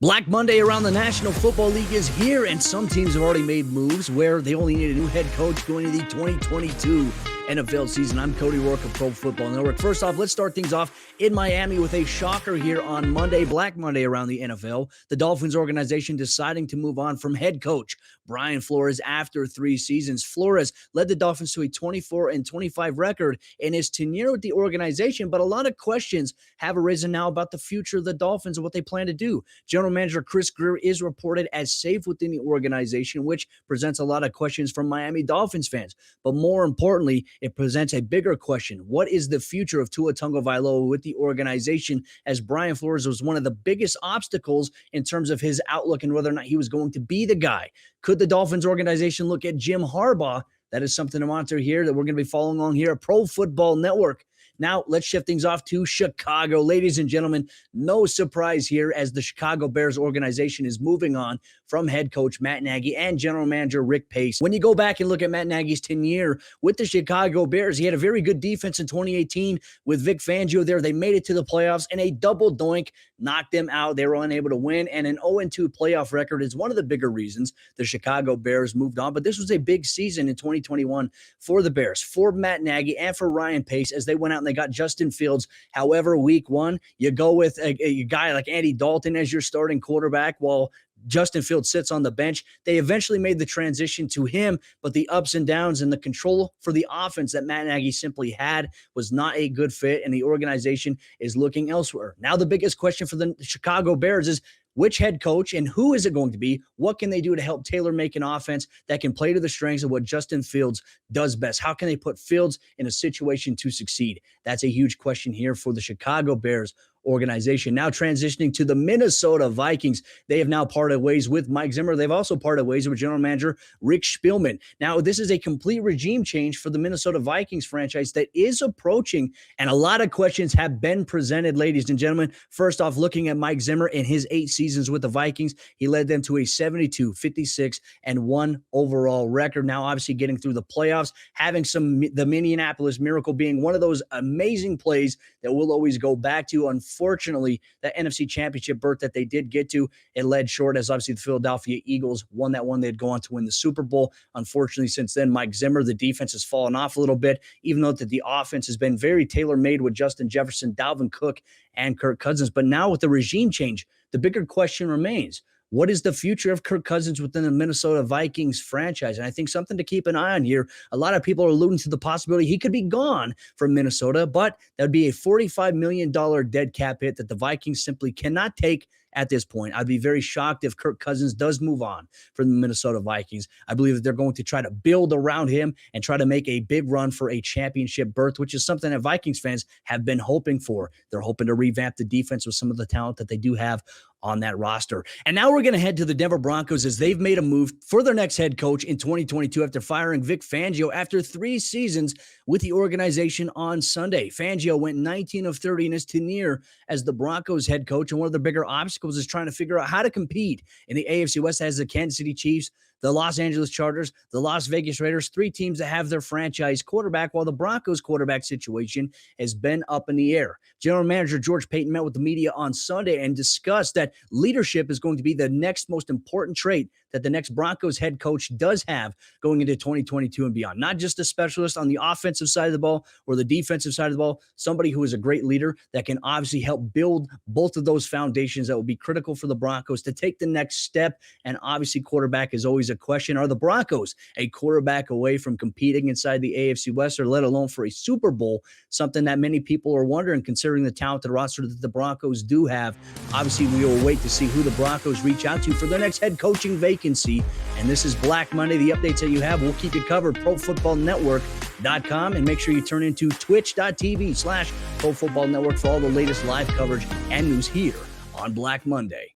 Black Monday around the National Football League is here, and some teams have already made moves where they only need a new head coach going into the 2022 NFL season. I'm Cody Rourke of Pro Football Network. First off, let's start things off in Miami with a shocker here on Monday, Black Monday around the NFL. The Dolphins organization deciding to move on from head coach Brian Flores after 3 seasons. Flores led the Dolphins to a 24-25 record in his tenure with the organization, but a lot of questions have arisen now about the future of the Dolphins and what they plan to do. General Manager Chris Grier is reported as safe within the organization, which presents a lot of questions from Miami Dolphins fans. But more importantly, it presents a bigger question. What is the future of Tua Tagovailoa with the organization, as Brian Flores was one of the biggest obstacles in terms of his outlook and whether or not he was going to be the guy? Could the Dolphins organization look at Jim Harbaugh? That is something to monitor here that we're going to be following along here at Pro Football Network. Now, let's shift things off to Chicago. Ladies and gentlemen, no surprise here as the Chicago Bears organization is moving on from head coach Matt Nagy and general manager Rick Pace. When you go back and look at Matt Nagy's tenure with the Chicago Bears, he had a very good defense in 2018 with Vic Fangio there. They made it to the playoffs, and a double doink knocked them out. They were unable to win, and an 0-2 playoff record is one of the bigger reasons the Chicago Bears moved on. But this was a big season in 2021 for the Bears, for Matt Nagy, and for Ryan Pace as they went out and they got Justin Fields. However, week one, you go with a guy like Andy Dalton as your starting quarterback while Justin Fields sits on the bench. They eventually made the transition to him, but the ups and downs and the control for the offense that Matt Nagy simply had was not a good fit, and the organization is looking elsewhere. Now, the biggest question for the Chicago Bears is, which head coach and who is it going to be? What can they do to help tailor make an offense that can play to the strengths of what Justin Fields does best? How can they put Fields in a situation to succeed? That's a huge question here for the Chicago Bears organization. Now transitioning to the Minnesota Vikings. They have now parted ways with Mike Zimmer. They've also parted ways with general manager Rick Spielman. Now, this is a complete regime change for the Minnesota Vikings franchise that is approaching, and a lot of questions have been presented, ladies and gentlemen. First off, looking at Mike Zimmer in his 8 seasons with the Vikings, he led them to a 72-56-1 overall record. Now, obviously getting through the playoffs, having the Minneapolis Miracle being one of those amazing plays that we'll always go back to. Unfortunately, the NFC Championship berth that they did get to, it led short as obviously the Philadelphia Eagles won that one. They'd go on to win the Super Bowl. Unfortunately, since then, Mike Zimmer, the defense has fallen off a little bit, even though the offense has been very tailor-made with Justin Jefferson, Dalvin Cook, and Kirk Cousins. But now with the regime change, the bigger question remains, what is the future of Kirk Cousins within the Minnesota Vikings franchise? And I think something to keep an eye on here. A lot of people are alluding to the possibility he could be gone from Minnesota, but that would be a $45 million dead cap hit that the Vikings simply cannot take at this point. I'd be very shocked if Kirk Cousins does move on from the Minnesota Vikings. I believe that they're going to try to build around him and try to make a big run for a championship berth, which is something that Vikings fans have been hoping for. They're hoping to revamp the defense with some of the talent that they do have on that roster. And now we're going to head to the Denver Broncos as they've made a move for their next head coach in 2022 after firing Vic Fangio after 3 seasons with the organization on Sunday. Fangio went 19 of 30 in his tenure as the Broncos head coach, and one of the bigger obstacles is trying to figure out how to compete in the AFC West as the Kansas City Chiefs, the Los Angeles Chargers, the Las Vegas Raiders, 3 teams that have their franchise quarterback, while the Broncos quarterback situation has been up in the air. General Manager George Paton met with the media on Sunday and discussed that leadership is going to be the next most important trait that the next Broncos head coach does have going into 2022 and beyond. Not just a specialist on the offensive side of the ball or the defensive side of the ball, somebody who is a great leader that can obviously help build both of those foundations that will be critical for the Broncos to take the next step. And obviously quarterback is always a question. Are the Broncos a quarterback away from competing inside the AFC West, or let alone for a Super Bowl? Something that many people are wondering, considering the talented roster that the Broncos do have. Obviously, we will wait to see who the Broncos reach out to for their next head coaching vacancy. And this is Black Monday. The updates that you have, we'll keep you covered. ProFootballNetwork.com, and make sure you turn into twitch.tv/ProFootballNetwork for all the latest live coverage and news here on Black Monday.